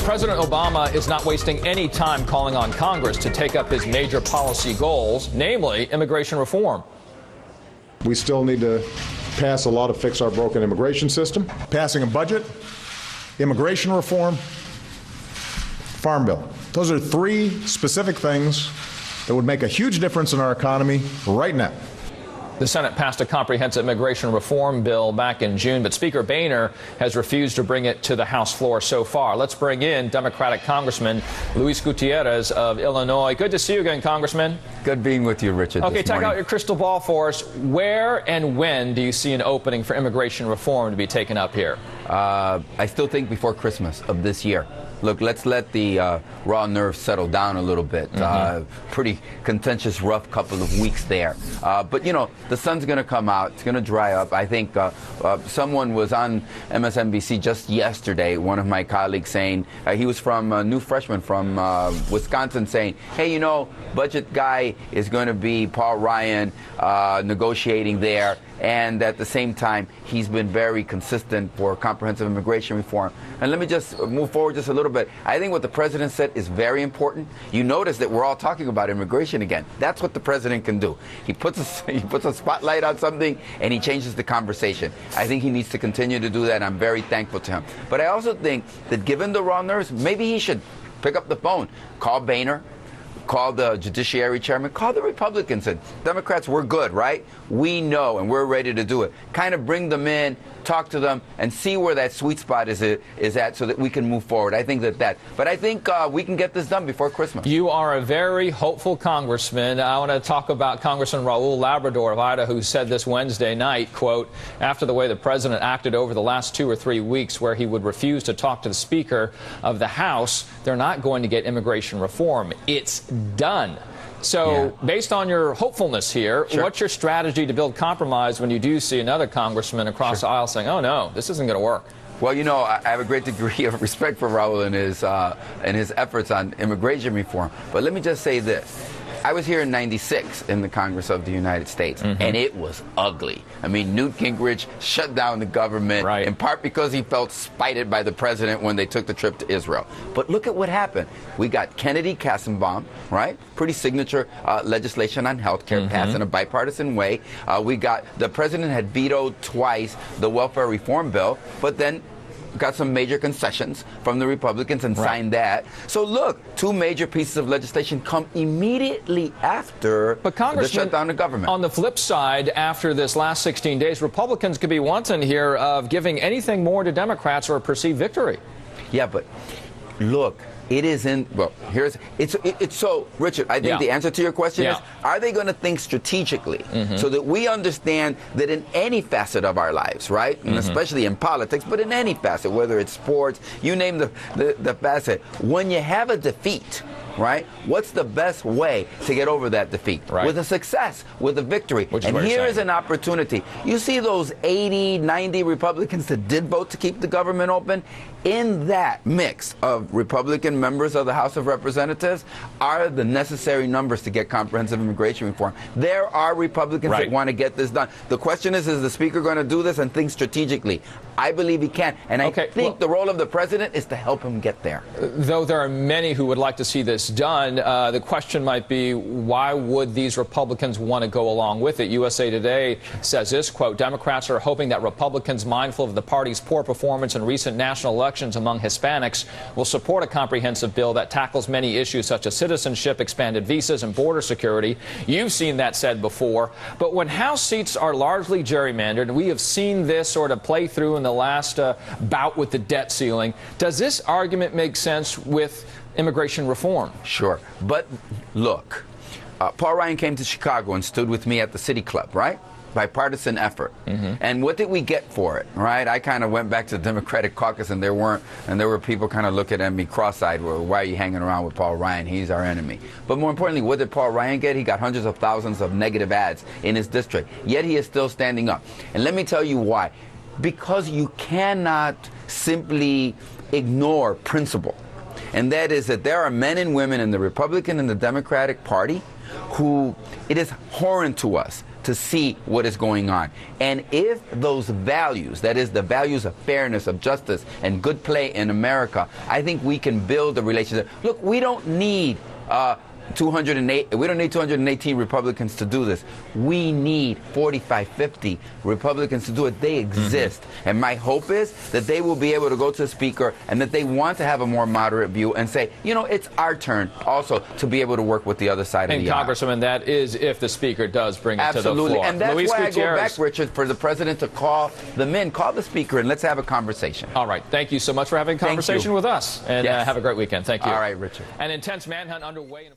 President Obama is not wasting any time calling on Congress to take up his major policy goals, namely immigration reform. We still need to pass a law to fix our broken immigration system, passing a budget, immigration reform, farm bill. Those are three specific things that would make a huge difference in our economy right now. The Senate passed a comprehensive immigration reform bill back in June, but Speaker Boehner has refused to bring it to the House floor so far. Let's bring in Democratic Congressman Luis Gutiérrez of Illinois. Good to see you again, Congressman. Good being with you, Richard. Okay, take out your crystal ball for us. Where and when do you see an opening for immigration reform to be taken up here? I still think before Christmas of this year. Look, let's let the raw nerves settle down a little bit. Pretty contentious, rough couple of weeks there. But, you know, the sun's going to come out. It's going to dry up. I think someone was on MSNBC just yesterday, one of my colleagues saying, he was from a new freshman from Wisconsin, saying, hey, you know, budget guy is going to be Paul Ryan negotiating there. And at the same time, he's been very consistent for comprehensive immigration reform. And let me just move forward just a little bit. I think what the president said is very important. You notice that we're all talking about immigration again. That's what the president can do. He puts a spotlight on something and he changes the conversation. I think he needs to continue to do that. I'm very thankful to him. But I also think that given the raw nerves, maybe he should pick up the phone, call Boehner, call the Judiciary Chairman, call the Republicans. And Democrats, we're good, right? We know and we're ready to do it. Kind of bring them in, talk to them, and see where that sweet spot is at so that we can move forward. I think but I think we can get this done before Christmas. You are a very hopeful congressman. I want to talk about Congressman Raul Labrador of Idaho, who said this Wednesday night, quote, after the way the president acted over the last 2 or 3 weeks where he would refuse to talk to the Speaker of the House, they're not going to get immigration reform. It's done. So based on your hopefulness here, what's your strategy to build compromise when you do see another congressman across the aisle saying, oh, no, this isn't going to work? Well, you know, I have a great degree of respect for Raul and his efforts on immigration reform. But let me just say this. I was here in '96 in the Congress of the United States, and it was ugly. I mean, Newt Gingrich shut down the government, in part because he felt spited by the president when they took the trip to Israel. But look at what happened. We got Kennedy-Kassenbaum, right? Pretty signature legislation on health care passed in a bipartisan way. We got the president had vetoed twice the welfare reform bill, but then got some major concessions from the Republicans and signed that. So look, 2 major pieces of legislation come immediately after the shutdown of government. On the flip side, after this last 16 days, Republicans could be wanting here of giving anything more to Democrats or a perceived victory. Yeah, but look, it is in, well, it's so, Richard, I think the answer to your question is, are they going to think strategically so that we understand that in any facet of our lives, right, and especially in politics, but in any facet, whether it's sports, you name the facet, when you have a defeat, right, what's the best way to get over that defeat? With a success, with a victory. And here is an opportunity. You see those 80, 90 Republicans that did vote to keep the government open? In that mix of Republican members of the House of Representatives are the necessary numbers to get comprehensive immigration reform. There are Republicans that want to get this done. The question is the Speaker going to do this and think strategically? I believe he can. And I think the role of the president is to help him get there. Though there are many who would like to see this done, the question might be, why would these Republicans want to go along with it? USA Today says this, quote, Democrats are hoping that Republicans, mindful of the party's poor performance in recent national elections among Hispanics, will support a comprehensive bill that tackles many issues such as citizenship, expanded visas, and border security. You've seen that said before. But when House seats are largely gerrymandered, and we have seen this sort of play through in the last bout with the debt ceiling, does this argument make sense with immigration reform? Sure. But look, Paul Ryan came to Chicago and stood with me at the City Club, right? Bipartisan effort. And what did we get for it, right? I kind of went back to the Democratic caucus and there were people kind of looking at me cross-eyed, well, why are you hanging around with Paul Ryan? He's our enemy. But more importantly, what did Paul Ryan get? He got hundreds of thousands of negative ads in his district. Yet he is still standing up. And let me tell you why. Because you cannot simply ignore principle. And that is that there are men and women in the Republican and the Democratic Party who it is horrend to us to see what is going on. And if those values, that is the values of fairness, of justice, and good play in America, I think we can build a relationship. Look, we don't need 218 Republicans to do this. We need 45, 50 Republicans to do it. They exist. And my hope is that they will be able to go to the Speaker and that they want to have a more moderate view and say, you know, it's our turn also to be able to work with the other side of the aisle. Congressman, that is if the Speaker does bring it to the floor. And that's Luis why Gutiérrez. I go back, Richard, for the President to call them in, call the Speaker, and let's have a conversation. All right. Thank you so much for having a conversation with us. And have a great weekend. Thank you. All right, Richard. An intense manhunt underway.